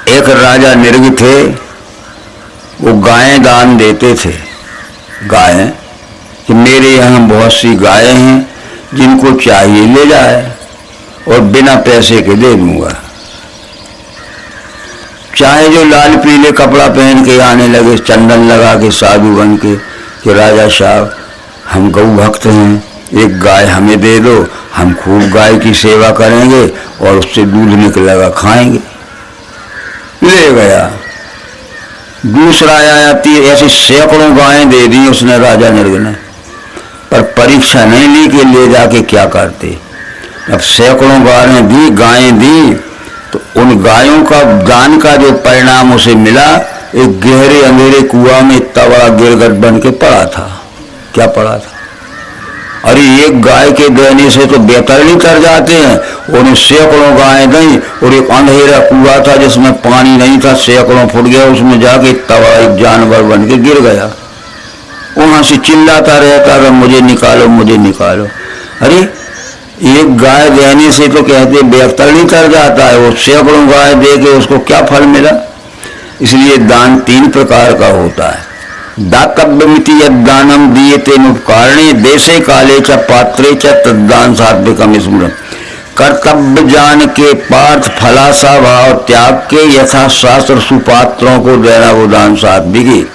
एक राजा निर्ग थे, वो गायें दान देते थे। गायें कि मेरे यहाँ बहुत सी गायें हैं, जिनको चाहिए ले जाए और बिना पैसे के दे दूंगा। चाहे जो लाल पीले कपड़ा पहन के आने लगे, चंदन लगा के, साधु बन के, कि राजा साहब हम गौ भक्त हैं, एक गाय हमें दे दो, हम खूब गाय की सेवा करेंगे और उससे दूध निकलेगा, खाएंगे। ले गया। दूसरा आया, ऐसी सैकड़ों गायें दे दी उसने, राजा निर्ग ने, पर परीक्षा नहीं ली कि ले जाके क्या करते। अब सैकड़ों गायें दी तो उन गायों का दान का जो परिणाम उसे मिला, एक गहरे अंधेरे कुआं में इतना बड़ा गिरगिट बन के पड़ा था। क्या पड़ा था? अरे एक गाय के देने से तो बेहतर नहीं कर जाते हैं। उन्हें सैकड़ों गायें दी और एक अंधेरा कुआं था जिसमें पानी नहीं था, सैकड़ों फुट गया, उसमें जाके इतना बड़ा एक जानवर बन के गिर गया। वहां से चिल्लाता रहता था, मुझे निकालो, मुझे निकालो। अरे एक गाय देने से तो कहते बेहतर नहीं कर जाता है, वो सैकड़ों गाय दे के उसको क्या फल मिला? इसलिए दान 3 प्रकार का होता है। दातव्यमिति यद्दानम दीयते उपकारणे देशे काले च पात्रे च तद्दान सात्विकम स्मृत। कर्तव्य जान के पार्थ फलासा भाव त्याग के यथा शास्त्र सुपात्रों को देना वो दान सात्विकी।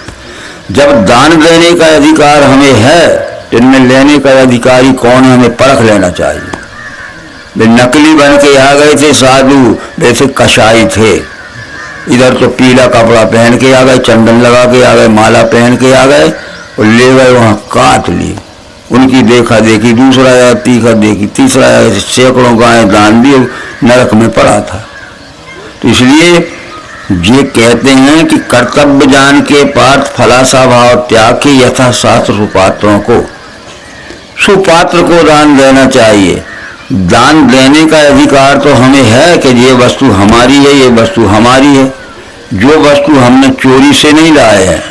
जब दान देने का अधिकार हमें है, इनमें लेने का अधिकारी कौन है हमें परख लेना चाहिए। वे नकली बन के आ गए थे साधु, वैसे कसाई थे। इधर तो पीला कपड़ा पहन के आ गए, चंदन लगा के आ गए, माला पहन के आ गए और ले गए, वहां काट लिए। उनकी देखा देखी दूसरा आया, तीखा देखी तीसरा आया, सैकड़ों गायें दान दी, नरक में पड़ा था। तो इसलिए ये कहते हैं कि कर्तव्य जान के पार्थ फलासा भाव त्याग के यथा शास्त्र सुपात्रों को, सुपात्र को दान देना चाहिए। दान देने का अधिकार तो हमें है कि ये वस्तु हमारी है, ये वस्तु हमारी है। जो वस्तु हमने चोरी से नहीं लाए हैं,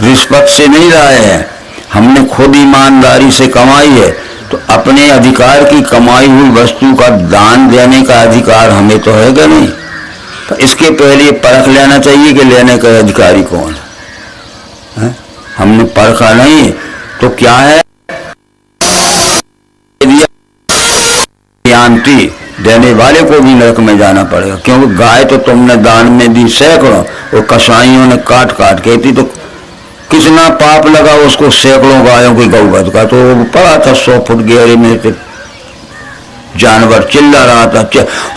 रिश्वत से नहीं लाए हैं, हमने खुद ईमानदारी से कमाई है, तो अपने अधिकार की कमाई हुई वस्तु का दान देने का अधिकार हमें तो है कि नहीं। तो इसके पहले परख लेना चाहिए कि लेने का अधिकारी कौन है। हमने परखा नहीं तो क्या है, शांति देने वाले को भी नरक में जाना पड़ेगा। क्योंकि गाय तो तुमने दान में दी सैकड़ों और कसाईयों ने काट काट के दी, तो कितना पाप लगा उसको सैकड़ों गायों की गौवध का। तो वो पड़ा था 100 फुट गहरे में, जानवर चिल्ला रहा था।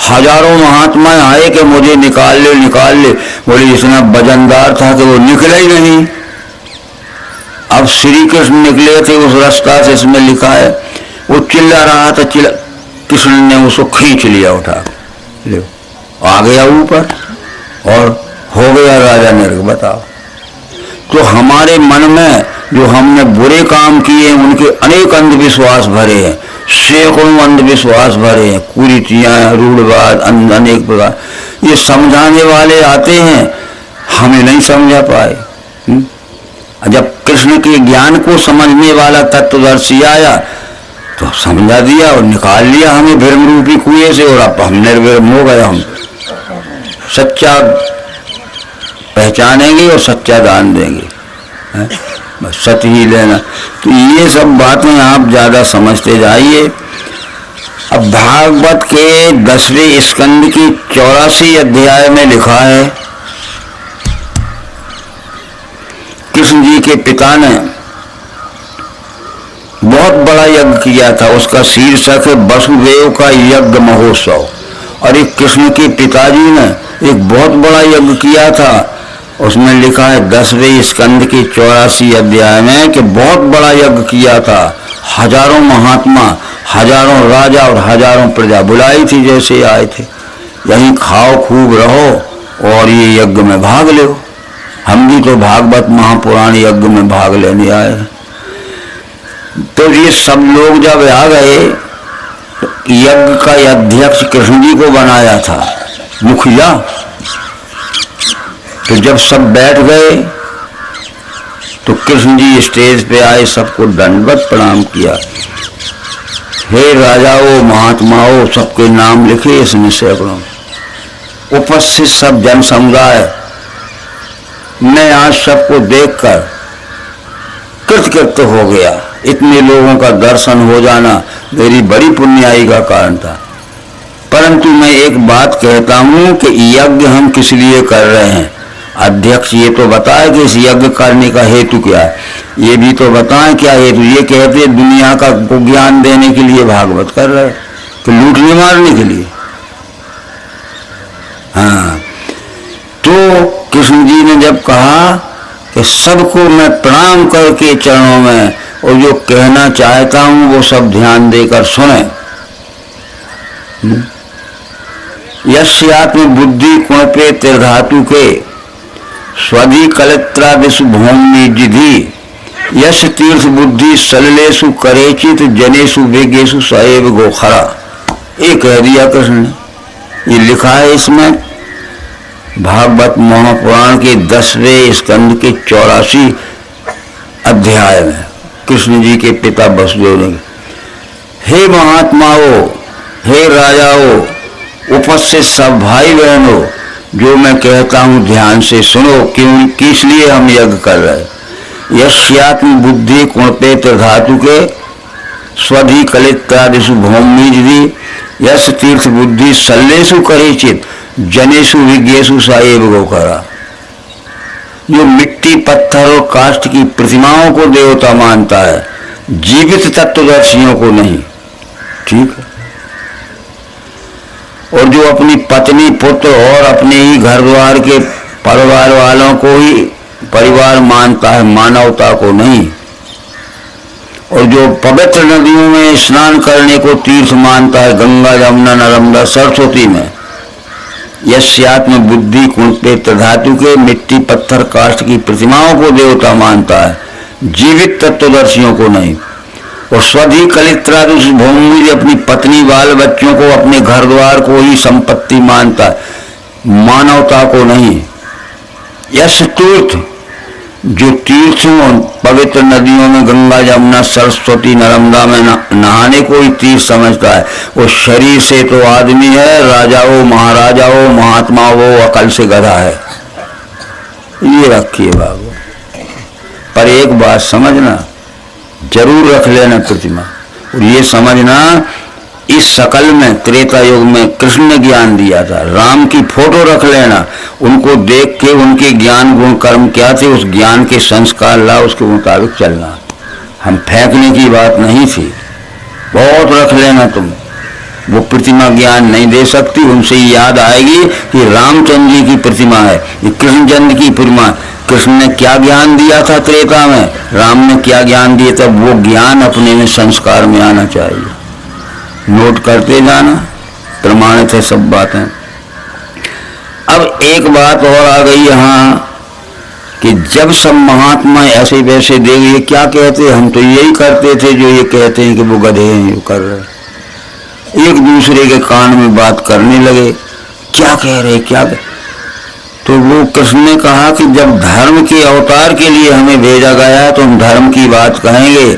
हजारों महात्मा आए कि मुझे निकाल ले, निकाल ले। बोले इतना वजनदार था कि वो निकला ही नहीं। अब श्री कृष्ण निकले थे उस रास्ता से, इसमें लिखा है, वो चिल्ला रहा था, कृष्ण ने उसको खींच लिया, उठा ले, आ गया ऊपर और हो गया राजा निर्ग। बताओ, तो हमारे मन में जो हमने बुरे काम किए उनके अनेक अंधविश्वास भरे हैं, सैकड़ों अंधविश्वास भरे हैं, कुरीतियां, रूढ़वाद, अनेक प्रकार। ये समझाने वाले आते हैं, हमें नहीं समझा पाए। जब कृष्ण के ज्ञान को समझने वाला तत्वदर्शी आया तो समझा दिया और निकाल लिया हमें भ्रम रूपी कुएं से, और अब हम निर्भ्रम हो गए। हम सच्चा पहचानेंगे और सच्चा दान देंगे, बस सत्य ही लेना। तो ये सब बातें आप ज्यादा समझते जाइए। अब भागवत के 10वें स्कंद की 84 अध्याय में लिखा है, कृष्ण जी के पिता ने बहुत बड़ा यज्ञ किया था। उसका शीर्षक है वसुदेव का यज्ञ महोत्सव। और एक कृष्ण के पिताजी ने एक बहुत बड़ा यज्ञ किया था। उसमें लिखा है 10वें स्कंद के 84 अध्याय में कि बहुत बड़ा यज्ञ किया था। हजारों महात्मा, हजारों राजा और हजारों प्रजा बुलाई थी, जैसे आए थे, यहीं खाओ खूब रहो और ये यज्ञ में भाग लो। हम भी तो भागवत महापुराण यज्ञ में भाग लेने आए हैं। तो ये सब लोग जब आ गए, तो यज्ञ का अध्यक्ष कृष्ण जी को बनाया था, मुखिया। तो जब सब बैठ गए तो कृष्ण जी स्टेज पे आए, सबको दंडवत प्रणाम किया। हे राजाओं, महात्माओं, सबके नाम लिखे इसमें सैकड़ों। उपस्थित सब जन समुदाय ने आज सबको देखकर कृतकृत्य हो गया। इतने लोगों का दर्शन हो जाना मेरी बड़ी पुण्याई का कारण था। परंतु मैं एक बात कहता हूं कि यज्ञ हम किस लिए कर रहे हैं। अध्यक्ष ये तो बताए कि इस यज्ञ करने का हेतु क्या है, ये भी तो बताएं क्या हेतु। ये कहते दुनिया का को ज्ञान देने के लिए भागवत कर रहे, तो लूटने मारने के लिए। हाँ, तो कृष्ण जी ने जब कहा कि सबको मैं प्रणाम करके चरणों में और जो कहना चाहता हूं वो सब ध्यान देकर सुने। यस्यात्म बुद्धि कुणपे त्रिधातु के स्वधि कलत्रादिषु भौमी जिधि यश तीर्थ बुद्धि सलिलेषु करेचित जनेषु वेगेषु सएव गोखरा। ये कह दिया कृष्ण ने। ये लिखा है इसमें भागवत महापुराण के 10वें स्कंद के 84 अध्याय में कृष्ण जी के पिता वसुदेव ने, हे महात्माओं, हे राजाओं, उपस्थित सब भाई बहनों, जो मैं कहता हूं ध्यान से सुनो। क्यों, किस लिए हम यज्ञ कर रहे हैं। यस्यात्म बुद्धि कुणपे त्रिधातु के स्वधि कलित्रादिषु भौमीजि यश तीर्थ बुद्धि सल्लेषु करेचित जनेषु विज्ञेषु साएव गोकरा। जो मिट्टी पत्थर और काष्ठ की प्रतिमाओं को देवता मानता है, जीवित तत्वदर्शियों को नहीं। ठीक है। और जो अपनी पत्नी पुत्र और अपने ही घर द्वार के परिवार वालों को ही परिवार मानता है, मानवता को नहीं। और जो पवित्र नदियों में स्नान करने को तीर्थ मानता है, गंगा यमुना नर्मदा सरस्वती में। यस्यात्म बुद्धि कुणपे त्रिधातु के मिट्टी पत्थर काष्ठ की प्रतिमाओं को देवता मानता है, जीवित तत्वदर्शियों को नहीं। और स्वधि कलित्रादिषु भौमी अपनी पत्नी बाल बच्चों को अपने घर द्वार को ही संपत्ति मानता है, मानवता को नहीं। यश तीर्थ, जो तीर्थों पवित्र नदियों में गंगा यमुना सरस्वती नर्मदा में नहाने को ही तीर्थ समझता है, वो शरीर से तो आदमी है, राजा हो, महाराजा हो, महात्मा हो, अकल से गधा है। ये रखिए बाबू। पर एक बात समझना, जरूर रख लेना प्रतिमा। और ये समझना, इस शकल में त्रेता युग में कृष्ण ने ज्ञान दिया था। राम की फोटो रख लेना, उनको देख के उनके ज्ञान गुण कर्म क्या थे, उस ज्ञान के संस्कार ला, उसके मुताबिक चलना। हम फेंकने की बात नहीं थी। बहुत रख लेना तुम। वो प्रतिमा ज्ञान नहीं दे सकती, उनसे याद आएगी कि रामचंद्र जी की प्रतिमा है, ये कृष्णचंद्र की प्रतिमा। कृष्ण ने क्या ज्ञान दिया था त्रेता में, राम ने क्या ज्ञान दिया था, वो ज्ञान अपने में संस्कार में आना चाहिए। नोट करते जाना, प्रमाणित है सब बातें। अब एक बात और आ गई यहाँ कि जब सब महात्मा ऐसे वैसे देख, ये क्या कहते, हम तो यही करते थे जो ये कहते हैं कि वो गधे हैं, ये कर रहे। एक दूसरे के कान में बात करने लगे, क्या कह रहे क्या कह। तो वो कृष्ण ने कहा कि जब धर्म के अवतार के लिए हमें भेजा गया है तो हम धर्म की बात कहेंगे,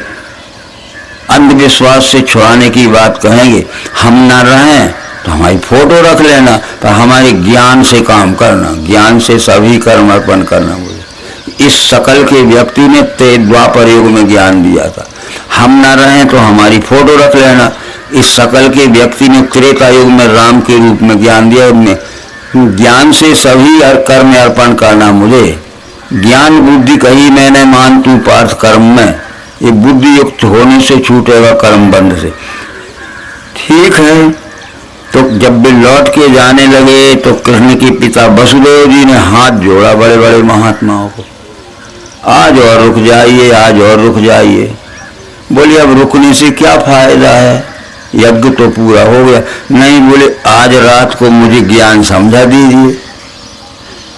अंधविश्वास से छुड़ाने की बात कहेंगे। हम न रहें तो हमारी फोटो रख लेना, पर हमारे ज्ञान से काम करना, ज्ञान से सभी कर्म अर्पण करना। मुझे इस शकल के व्यक्ति ने द्वापर युग में ज्ञान दिया था। हम न रहें तो हमारी फोटो रख लेना। इस शकल के व्यक्ति ने त्रेता युग में राम के रूप में ज्ञान दिया। उनने ज्ञान से सभी कर्म अर्पण करना। मुझे ज्ञान बुद्धि कही मैंने, मान तू पार्थ कर्म में। ये बुद्धि युक्त होने से छूटेगा कर्म बंध से। ठीक है। तो जब भी लौट के जाने लगे तो कृष्ण के पिता वसुदेव जी ने हाथ जोड़ा बड़े बड़े महात्माओं को, आज और रुक जाइए, आज और रुक जाइए। बोले अब रुकने से क्या फायदा है, यज्ञ तो पूरा हो गया। नहीं, बोले आज रात को मुझे ज्ञान समझा दीजिए।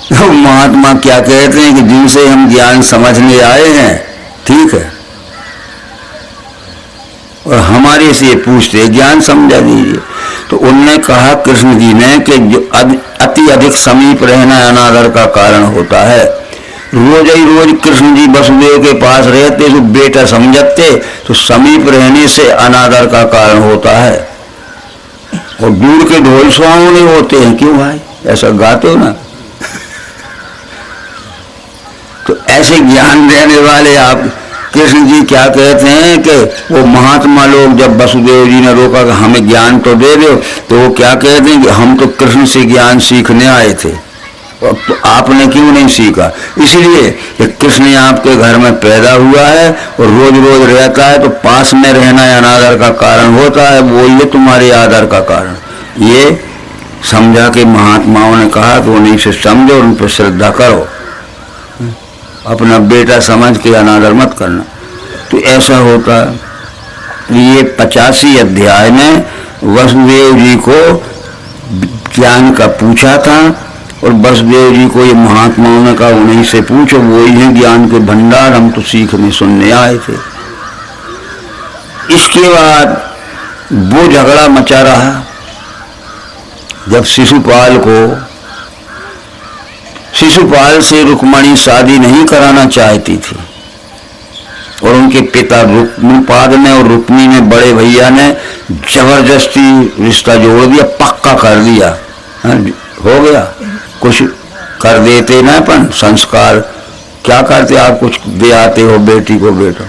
तो महात्मा क्या कहते हैं कि जिनसे हम ज्ञान समझने आए हैं, ठीक है, और हमारे से पूछते ज्ञान समझा दीजिए। तो उनने कहा कृष्ण जी ने कि जो अति अधिक समीप रहना अनादर का कारण होता है। रोज ही रोज कृष्ण जी वसुदेव के पास रहते तो बेटा समझते, तो समीप रहने से अनादर का कारण होता है। और दूर के ढोल सुहावने होते हैं, क्यों भाई। ऐसा गाते हो ना। तो ऐसे ज्ञान देने वाले आप कृष्ण जी क्या कहते हैं कि वो महात्मा लोग जब वसुदेव जी ने रोका कि हमें ज्ञान तो दे दो, तो वो क्या कहते हैं कि हम तो कृष्ण से ज्ञान सीखने आए थे, तो आपने क्यों नहीं सीखा? इसलिए कि कृष्ण आपके घर में पैदा हुआ है और रोज रोज रहता है, तो पास में रहना अनादर का कारण होता है, वो ये तुम्हारे आदर का कारण। ये समझा के महात्माओं ने कहा कि उन्हीं से समझो, उन पर श्रद्धा करो, अपना बेटा समझ के अनादर मत करना। तो ऐसा होता है। ये 85 अध्याय में वसुदेव जी को ज्ञान का पूछा था और वसुदेव जी को ये महात्माओं ने कहा उन्हीं से पूछो, वो ही है ज्ञान के भंडार, हम तो सीखने सुनने आए थे। इसके बाद वो झगड़ा मचा रहा जब शिशुपाल से रुक्मणी शादी नहीं कराना चाहती थी और उनके पिता रुक्मीपाद ने और रुक्मी ने, बड़े भैया ने जबरदस्ती रिश्ता जोड़ दिया, पक्का कर दिया। हो गया, कुछ कर देते ना, अपन संस्कार क्या करते, आप कुछ दे आते हो बेटी को बेटा।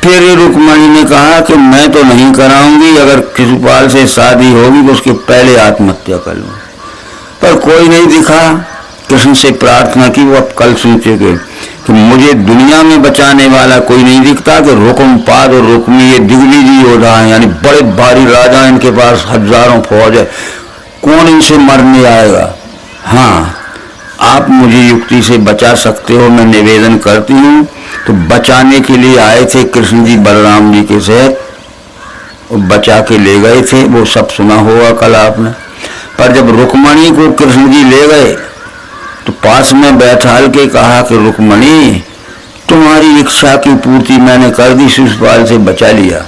फिर रुक्मणी ने कहा कि मैं तो नहीं कराऊंगी, अगर शिशुपाल से शादी होगी तो उसके पहले आत्महत्या कर लूँ। पर कोई नहीं दिखा। कृष्ण से प्रार्थना की, वो अब कल सोचेंगे कि मुझे दुनिया में बचाने वाला कोई नहीं दिखता कि रुक्मपाद और रुक्मी ये दिग्विजयी योद्धा हैं, यानी बड़े भारी राजा, इनके पास हजारों फौज है, कौन इनसे मरने आएगा? हाँ, आप मुझे युक्ति से बचा सकते हो, मैं निवेदन करती हूँ। तो बचाने के लिए आए थे कृष्ण जी बलराम जी के साथ और बचा के ले गए थे, वो सब सुना होगा कल आपने। पर जब रुक्मणी को कृष्ण जी ले गए तो पास में बैठाल के कहा कि रुक्मणी, तुम्हारी इच्छा की पूर्ति मैंने कर दी, शिशुपाल से बचा लिया।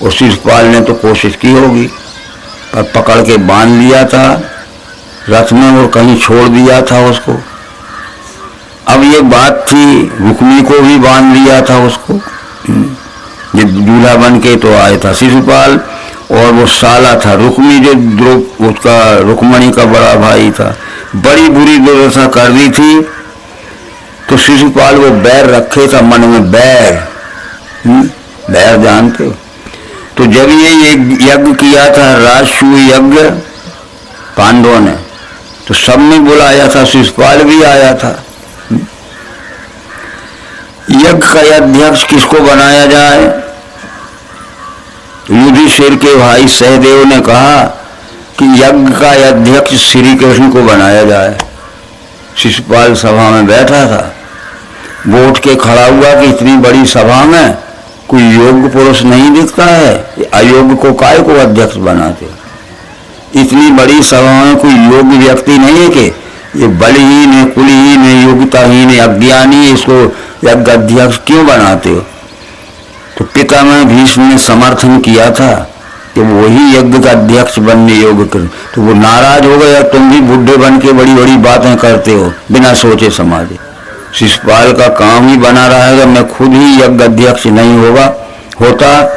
और शिशुपाल ने तो कोशिश की होगी, पर पकड़ के बांध लिया था रथ में और कहीं छोड़ दिया था उसको। अब ये बात थी, रुक्मी को भी बांध लिया था उसको, ये दूल्हा बन के तो आया था शिशुपाल, और वो साला था रुक्मी, जो उसका रुक्मणी का बड़ा भाई था। बड़ी बुरी दुर्दशा कर दी थी। तो शिशुपाल वो बैर रखे था मन में, बैर जानते हो? तो जब ये यज्ञ किया था, राजसूय यज्ञ पांडवों ने, तो सब में बुलाया था, शिशुपाल भी आया था। यज्ञ का अध्यक्ष किसको बनाया जाए? युधिष्ठिर के भाई सहदेव ने कहा कि यज्ञ का अध्यक्ष श्री कृष्ण को बनाया जाए। शिशुपाल सभा में बैठा था, वो उठ के खड़ा हुआ कि इतनी बड़ी सभा में कोई योग्य पुरुष नहीं दिखता है, अयोग्य को काय को अध्यक्ष बनाते? इतनी बड़ी सभा में कोई योग्य व्यक्ति नहीं है कि ये बलहीन है, कुलहीन है, योग्यताहीन है, अज्ञानी है, इसको यज्ञ अध्यक्ष क्यों बनाते हो? तो पितामह भीष्म ने समर्थन किया था कि वही यज्ञ का अध्यक्ष बनने योग्य कर। तो वो नाराज हो गया, तुम भी बुढ़े बन के बड़ी बड़ी बातें करते हो बिना सोचे समझे। शिशुपाल का काम ही बना रहेगा, मैं खुद ही यज्ञ अध्यक्ष नहीं होता,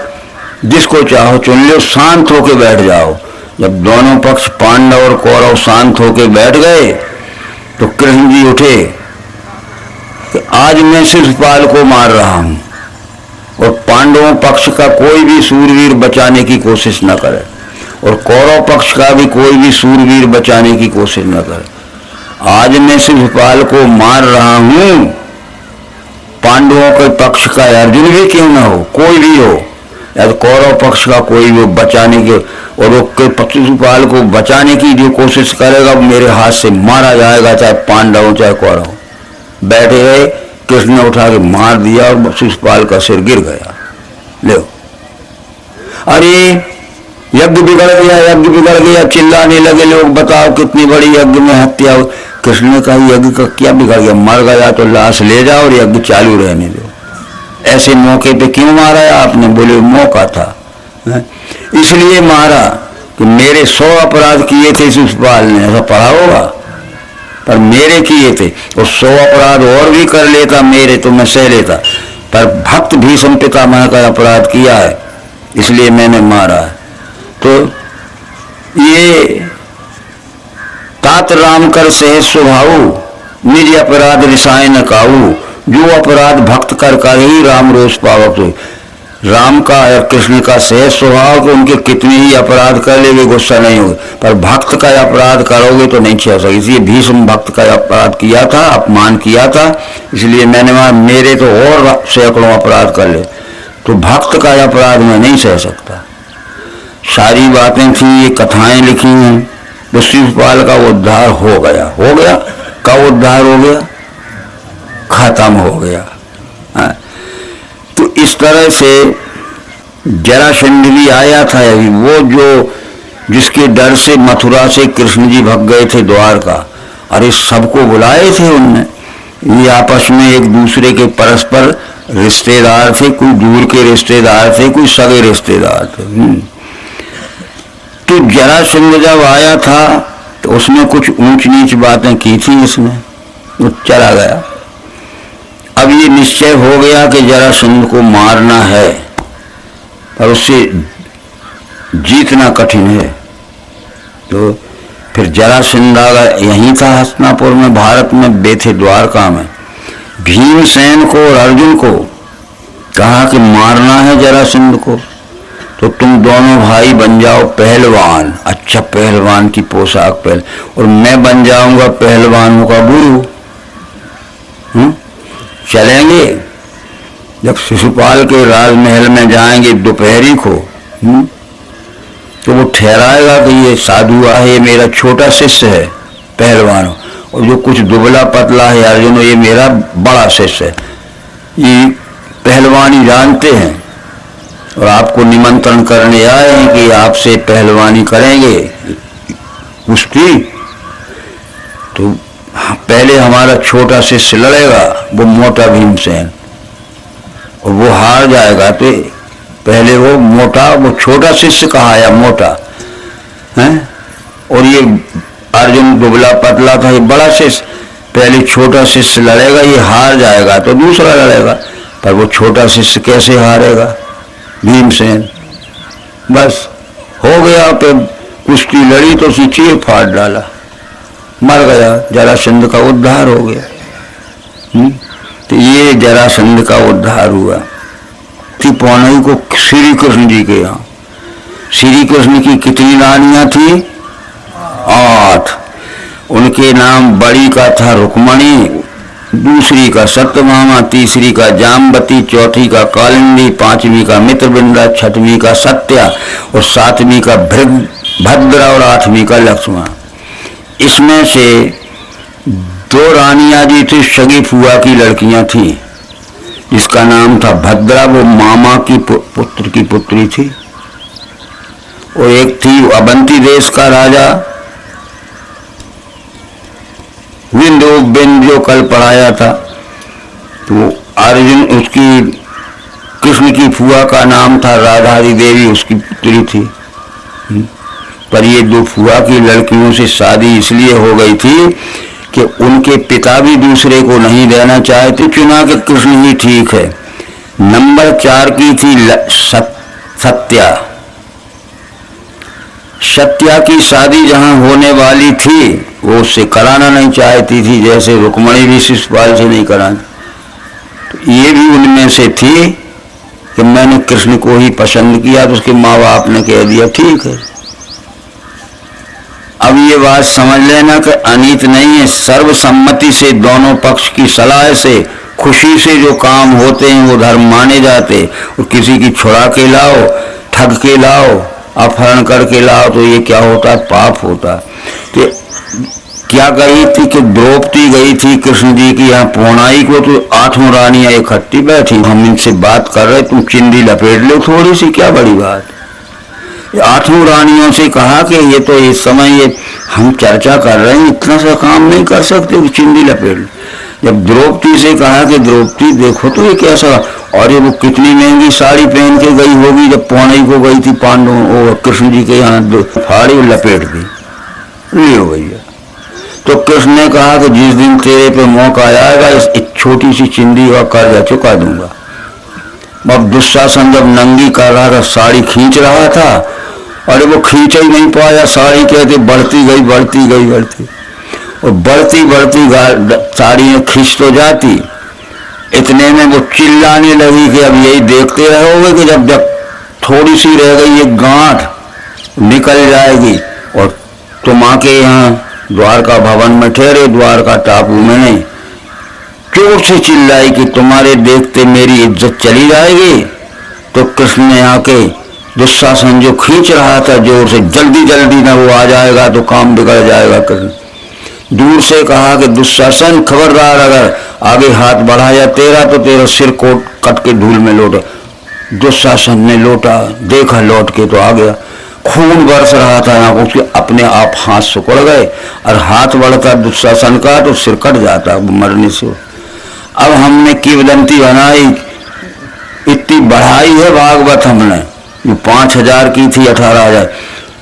जिसको चाहो चुन लो, शांत होके बैठ जाओ। जब दोनों पक्ष पांडव और कौरव शांत होके बैठ गए तो कृष्ण जी उठे कि आज मैं शिशुपाल को मार रहा हूं और पांडवों पक्ष का कोई भी सूरवीर बचाने की कोशिश न करे और कौरव पक्ष का भी कोई भी सूरवीर बचाने की कोशिश न करे। आज मैं शिशुपाल को मार रहा हूं, पांडवों के पक्ष का अर्जुन भी क्यों न हो, कोई भी हो, या तो कौरव पक्ष का कोई भी बचाने के, और शिशुपाल को बचाने की जो कोशिश करेगा मेरे हाथ से मारा जाएगा, चाहे पांडव चाहे कौरव। बैठे रहे, कृष्ण ने उठा के मार दिया और शिशुपाल का सिर गिर गया। लो, अरे यज्ञ बिगड़ गया, चिल्लाने लगे लोग, बताओ कितनी बड़ी यज्ञ में हत्या हो। कृष्ण ने कहा यज्ञ का क्या बिगड़ गया, मर गया तो लाश ले जाओ और यज्ञ चालू रहने दो। ऐसे मौके पे क्यों मारा है आपने? बोले मौका था, इसलिए मारा कि मेरे 100 अपराध किए थे शिशुपाल ने, ऐसा पढ़ा होगा, पर मेरे किए थे, और 100 अपराध और भी कर लेता मेरे तो मैं सह लेता, पर भक्त भीष्म पितामह का अपराध किया है इसलिए मैंने मारा है। तो ये तात राम कर सहज स्वभाव, निज अपराध रिसाए न काऊ, जो अपराध भक्त कर कर ही राम रोष पावक। राम का और कृष्ण का सहज स्वभाव को उनके कितने ही अपराध कर ले वे गुस्सा नहीं होगा, पर भक्त का अपराध करोगे तो नहीं छिया सकते। इसलिए भीष्म भक्त का अपराध किया था, अपमान किया था, इसलिए मैंने वहां मेरे तो और सैकड़ों अपराध कर ले, तो भक्त का अपराध मैं नहीं सह सकता। सारी बातें थी, ये कथाएं लिखी हैं, तो शिवपाल का उद्धार हो गया। हो गया का उद्धार हो गया, खत्म हो गया। तो इस तरह से जरासंध भी आया था, वो जो जिसके डर से मथुरा से कृष्ण जी भाग गए थे द्वारका, अरे सबको बुलाए थे उनने, ये आपस में एक दूसरे के परस्पर रिश्तेदार थे, कोई दूर के रिश्तेदार थे, कोई सगे रिश्तेदार थे। तो जरासंध जब आया था तो उसने कुछ ऊंच नीच बातें की थी, इसने वो चला गया। अब ये निश्चय हो गया कि जरासंध को मारना है, और उससे जीतना कठिन है। तो फिर जरासंध यहीं था हस्तिनापुर में, भारत में बैठे द्वारका में। भीमसेन को और अर्जुन को कहा कि मारना है जरासंध को, तो तुम दोनों भाई बन जाओ पहलवान। अच्छा, पहलवान की पोशाक पहन, और मैं बन जाऊंगा पहलवानों का गुरु। चलेंगे जब शिशुपाल के राजमहल में जाएंगे दोपहरी को, तो वो ठहराएगा कि ये साधु है, ये मेरा छोटा शिष्य है पहलवान, और जो कुछ दुबला पतला है अर्जुन, ये मेरा बड़ा शिष्य है। ये पहलवानी जानते हैं और आपको निमंत्रण करने आए हैं कि आपसे पहलवानी करेंगे, कुश्ती। तो पहले हमारा छोटा शिष्य लड़ेगा, वो मोटा भीमसेन, और वो हार जाएगा। तो पहले वो मोटा, वो छोटा शिष्य कहा या मोटा है, और ये अर्जुन दुबला पतला था, ये बड़ा शिष्य। पहले छोटा शिष्य लड़ेगा, ये हार जाएगा तो दूसरा लड़ेगा, पर वो छोटा शिष्य कैसे हारेगा भीमसेन। बस हो गया, फिर कुश्ती लड़ी तो उसी चीर फाड़ डाला, मर गया। जरासंध का उद्धार हो गया। तो ये जरासंध का उद्धार हुआ। पौनई को श्री कृष्ण जी के यहाँ, श्री कृष्ण की कितनी रानियां थी? 8। उनके नाम बड़ी का था रुक्मणी, दूसरी का सत्यभामा, तीसरी का जाम्बती, चौथी का कालिंदी, 5वीं का मित्रविंदा, 6वीं का सत्या, और 7वीं का भद्रा, और 8वीं का लक्ष्मण। इसमें से 2 रानियां जी थी, सगी फुआ की लड़कियां थी। इसका नाम था भद्रा, वो मामा की पुत्र की पुत्री थी, और एक थी अवंती देश का राजा विंध्य, जो कल पढ़ाया था। तो अर्जुन, उसकी कृष्ण की फुआ का नाम था राधारी देवी, उसकी पुत्री थी। पर ये 2 फुआ की लड़कियों से शादी इसलिए हो गई थी कि उनके पिता भी दूसरे को नहीं देना चाहते, चुना के कृष्ण ही ठीक है। नंबर 4 की थी सत्या। सत्या की शादी जहां होने वाली थी वो उससे कराना नहीं चाहती थी, जैसे रुक्मणी भी शिशुपाल से नहीं कराना। तो ये भी उनमें से थी कि मैंने कृष्ण को ही पसंद किया, तो उसके माँ बाप ने कह दिया ठीक है। अब ये बात समझ लेना कि अनीत नहीं है, सर्वसम्मति से, दोनों पक्ष की सलाह से, खुशी से जो काम होते हैं वो धर्म माने जाते। और किसी की छुड़ा के लाओ, ठग के लाओ, अपहरण करके लाओ, तो ये क्या होता है? पाप होता है। तो क्या गई थी कि द्रौपदी गई थी कृष्ण जी की यहाँ पौनाई को, तो 8 रानियां इकट्ठी बैठी। हम इनसे बात कर रहे, तुम चिंदी लपेट लो थोड़ी सी, क्या बड़ी बात। 8 रानियों से कहा कि ये तो इस समय ये हम चर्चा कर रहे हैं, इतना सा काम नहीं कर सकते, चिंदी लपेट लो। जब द्रौपदी से कहा कि द्रौपदी देखो तो ये कैसा, और ये वो कितनी महंगी साड़ी पहन के गई होगी, जब पौनई को गई थी पांडवों कृष्ण जी के यहाँ, फाड़ी लपेट दी, लियो भैया। तो कृष्ण ने कहा कि जिस दिन तेरे पे मौका आएगा, इस छोटी सी चिंदी का कर्जा चुका दूंगा। अब दुशासन जब नंगी कर रहा था, साड़ी खींच रहा था, और वो खींच ही नहीं पाया, साड़ी कहते बढ़ती गई बढ़ती गई बढ़ती, और बढ़ती बढ़ती साड़ियाँ खींच तो जाती। इतने में वो चिल्लाने लगी कि अब यही देखते रहोगे कि जब जब थोड़ी सी रह गई एक गांठ निकल जाएगी और तुम आके यहाँ द्वारका भवन में ठहरे, द्वारका टापू में नहीं। जोर से चिल्लाई कि तुम्हारे देखते मेरी इज्जत चली जाएगी। तो कृष्ण ने आके दुशासन जो खींच रहा था जोर से, जल्दी जल्दी ना वो आ जाएगा तो काम बिगड़ जाएगा। कृष्ण दूर से कहा कि दुशासन खबरदार, अगर आगे हाथ बढ़ाया तेरा तो तेरा सिर कोट कट के धूल में लौटा। दुशासन ने लौटा, देखा लौट के तो आ गया, खून बरस रहा था यहाँ, उसके अपने आप हाथ सुकड़ गए और हाथ बढ़ता दुशासन का तो सिर कट जाता मरने से। अब हमने किंवदंती बनाई, इतनी बढ़ाई है भागवत हमने, जो 5,000 की थी 18,000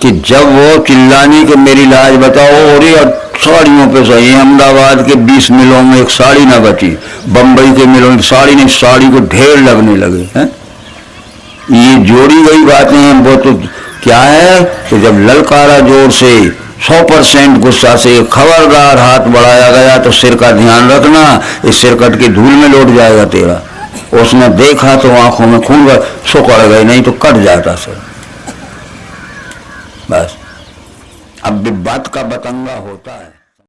कि जब वो चिल्लाने के मेरी लाज बताओ, और साड़ियों पे सही, अहमदाबाद के 20 मिलों में एक साड़ी ना बची, बम्बई के मिलों में साड़ी नहीं, साड़ी को ढेर लगने लगे हैं। ये जोड़ी गई बातें हैं। वो तो क्या है कि जब ललकारा जोर से 100% गुस्सा से, खबरदार हाथ बढ़ाया गया तो सिर का ध्यान रखना, इस सिर कट के धूल में लौट जाएगा तेरा। उसने देखा तो आंखों में खून सुकड़ गए, नहीं तो कट जाता सिर। बस अब विवाद का बतंगा होता है।